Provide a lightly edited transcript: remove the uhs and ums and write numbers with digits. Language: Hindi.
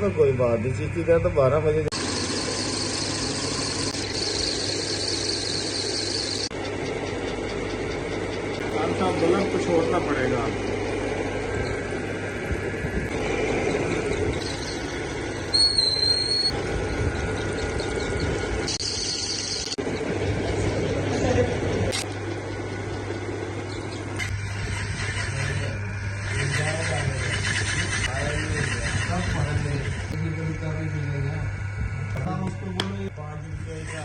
तो कोई बात नहीं, चीखी का तो 12 बजे। बल्ब को छोड़ना पड़ेगा। उसको बोलो 5 रुपए का